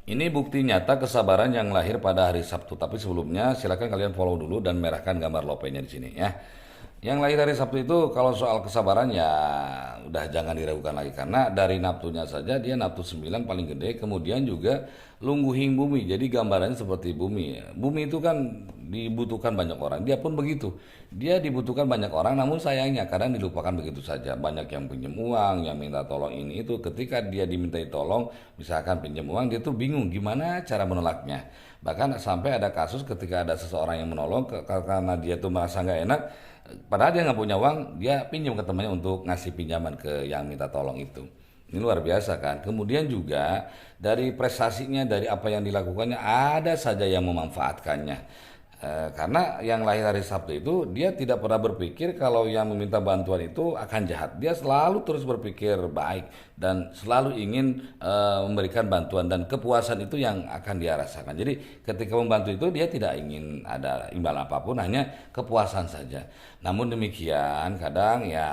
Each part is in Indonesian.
Ini bukti nyata kesabaran yang lahir pada hari Sabtu. Tapi sebelumnya silakan kalian follow dulu dan merahkan gambar lopenya di sini ya. Yang lahir hari Sabtu itu kalau soal kesabaran ya udah jangan diragukan lagi karena dari naftunya saja dia naftu 9 paling gede, kemudian juga lungguhing bumi. Jadi gambarannya seperti bumi ya. Bumi itu kan dibutuhkan banyak orang. Dia pun begitu. Dia dibutuhkan banyak orang namun sayangnya kadang dilupakan begitu saja. Banyak yang pinjam uang, yang minta tolong ini itu. Ketika dia dimintai tolong, misalkan pinjam uang, dia tuh bingung gimana cara menolaknya. Bahkan sampai ada kasus ketika ada seseorang yang menolong karena dia tuh merasa nggak enak, padahal dia nggak punya uang, dia pinjam ke temannya untuk ngasih pinjaman ke yang minta tolong itu. Ini luar biasa kan. Kemudian juga dari prestasinya, dari apa yang dilakukannya, ada saja yang memanfaatkannya. Karena yang lahir hari Sabtu itu dia tidak pernah berpikir kalau yang meminta bantuan itu akan jahat. Dia selalu terus berpikir baik dan selalu ingin memberikan bantuan dan kepuasan itu yang akan dia rasakan. Jadi ketika membantu itu dia tidak ingin ada imbal apapun, hanya kepuasan saja. Namun demikian kadang ya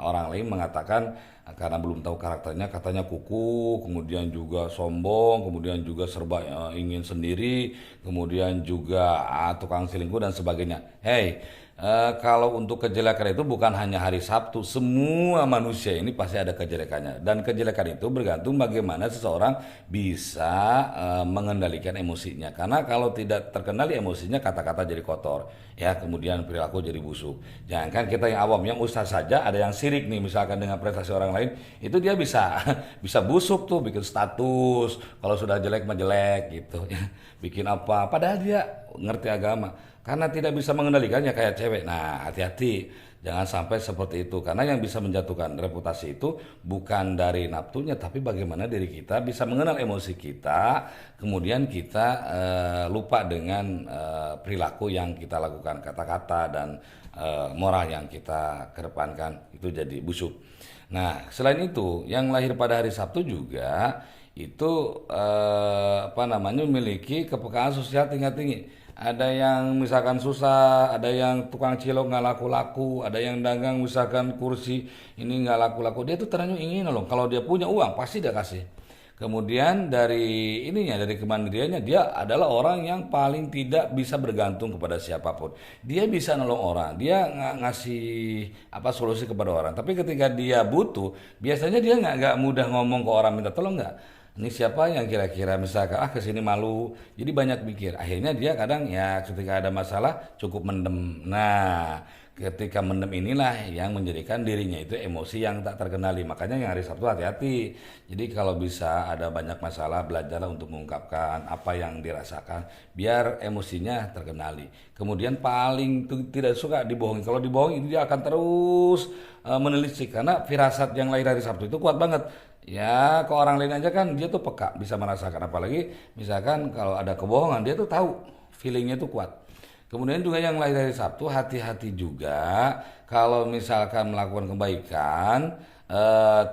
orang lain mengatakan karena belum tahu karakternya katanya kuku, kemudian juga sombong, kemudian juga serba ingin sendiri, kemudian juga tukang selingkuh dan sebagainya. Hey, kalau untuk kejelekan itu bukan hanya hari Sabtu, semua manusia ini pasti ada kejelekannya. Dan kejelekan itu bergantung bagaimana seseorang bisa mengendalikan emosinya. Karena kalau tidak terkendali emosinya, kata-kata jadi kotor, ya, kemudian perilaku jadi busuk. Jangan kita yang awam, yang ustaz saja ada yang sirik nih, misalkan dengan prestasi orang lain, itu dia bisa bisa busuk tuh, bikin status, kalau sudah jelek mah jelek gitu, ya. Bikin apa, padahal dia ngerti agama karena tidak bisa mengendalikannya kayak cewek. Nah, hati-hati jangan sampai seperti itu karena yang bisa menjatuhkan reputasi itu bukan dari nafsunya tapi bagaimana diri kita bisa mengenal emosi kita, kemudian kita lupa dengan perilaku yang kita lakukan, kata-kata dan moral yang kita kedepankan itu jadi busuk. Nah, selain itu yang lahir pada hari Sabtu juga itu apa namanya memiliki kepekaan sosial tingkat tinggi. Ada yang misalkan susah, ada yang tukang cilok nggak laku-laku, ada yang dagang misalkan kursi ini nggak laku-laku. Dia tuh ternyata ingin loh. Kalau dia punya uang pasti dia kasih. Kemudian dari ininya, dari kemandiriannya, dia adalah orang yang paling tidak bisa bergantung kepada siapapun. Dia bisa nolong orang, dia nggak ngasih apa solusi kepada orang. Tapi ketika dia butuh, biasanya dia nggak mudah ngomong ke orang minta tolong nggak. Ini siapa yang kira-kira misalkan kesini malu, jadi banyak mikir. Akhirnya dia kadang ya ketika ada masalah cukup mendem. Nah, ketika mendem inilah yang menjadikan dirinya itu emosi yang tak terkendali. Makanya yang hari Sabtu hati-hati. Jadi kalau bisa ada banyak masalah, belajarlah untuk mengungkapkan apa yang dirasakan biar emosinya terkendali. Kemudian paling tidak suka dibohongi. Kalau dibohongi itu dia akan terus menelisik karena firasat yang lahir dari Sabtu itu kuat banget. Ya, ke orang lain aja kan dia tuh peka, bisa merasakan. Apalagi misalkan kalau ada kebohongan, dia tuh tahu, feelingnya tuh kuat. Kemudian juga yang lahir dari Sabtu, hati-hati juga kalau misalkan melakukan kebaikan,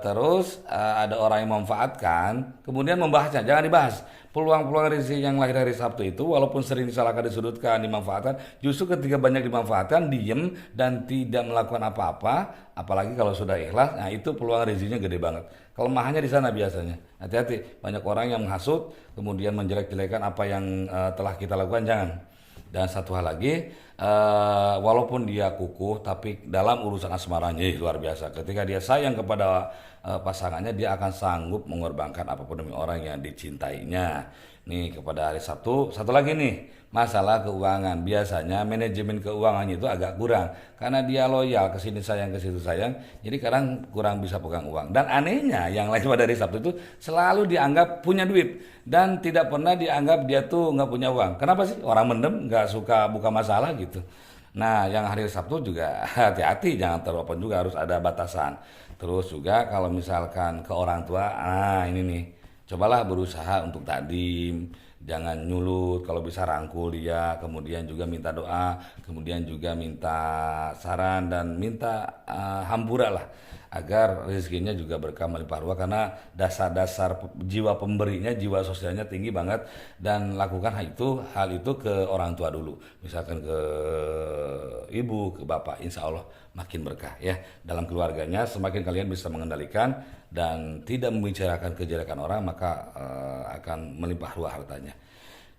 terus ada orang yang memanfaatkan, kemudian membahasnya, jangan dibahas. Peluang-peluang rezeki yang lahir dari Sabtu itu walaupun sering disalahkan, disudutkan, dimanfaatkan, justru ketika banyak dimanfaatkan, diem dan tidak melakukan apa-apa, apalagi kalau sudah ikhlas, nah itu peluang rezekinya gede banget. Kelemahannya di sana biasanya. Hati-hati, banyak orang yang menghasut, kemudian menjelek-jelekan apa yang telah kita lakukan, jangan. Dan satu hal lagi, walaupun dia kukuh, tapi dalam urusan asmaranya luar biasa. Ketika dia sayang kepada pasangannya, dia akan sanggup mengorbankan apapun demi orang yang dicintainya. Nih kepada hari Sabtu, satu lagi nih, masalah keuangan. Biasanya manajemen keuangannya itu agak kurang karena dia loyal ke sini sayang ke situ sayang. Jadi kadang kurang bisa pegang uang. Dan anehnya yang lain pada hari Sabtu itu selalu dianggap punya duit dan tidak pernah dianggap dia tuh nggak punya uang. Kenapa sih? Orang mendem nggak suka buka masalah gitu. Nah, yang hari Sabtu juga hati-hati, jangan terlalu open juga, harus ada batasan. Terus juga kalau misalkan ke orang tua, ini nih, cobalah berusaha untuk takdim, jangan nyulut, kalau bisa rangkul dia, kemudian juga minta doa, kemudian juga minta saran dan minta hampura lah. agar rezekinya juga berkah melimpah ruah, karena dasar-dasar jiwa pemberinya, jiwa sosialnya tinggi banget. Dan lakukan hal itu ke orang tua dulu, misalkan ke ibu, ke bapak, insya Allah makin berkah ya dalam keluarganya. Semakin kalian bisa mengendalikan dan tidak membicarakan kejelekan orang, maka akan melimpah ruah hartanya.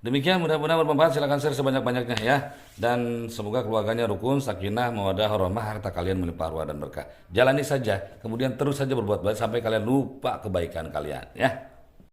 Demikian, mudah-mudahan bermanfaat. Silakan share sebanyak-banyaknya ya. Dan semoga keluarganya rukun, sakinah, mawaddah, warahmah, harta kalian melimpah ruah dan berkah. Jalani saja, kemudian terus saja berbuat baik sampai kalian lupa kebaikan kalian ya.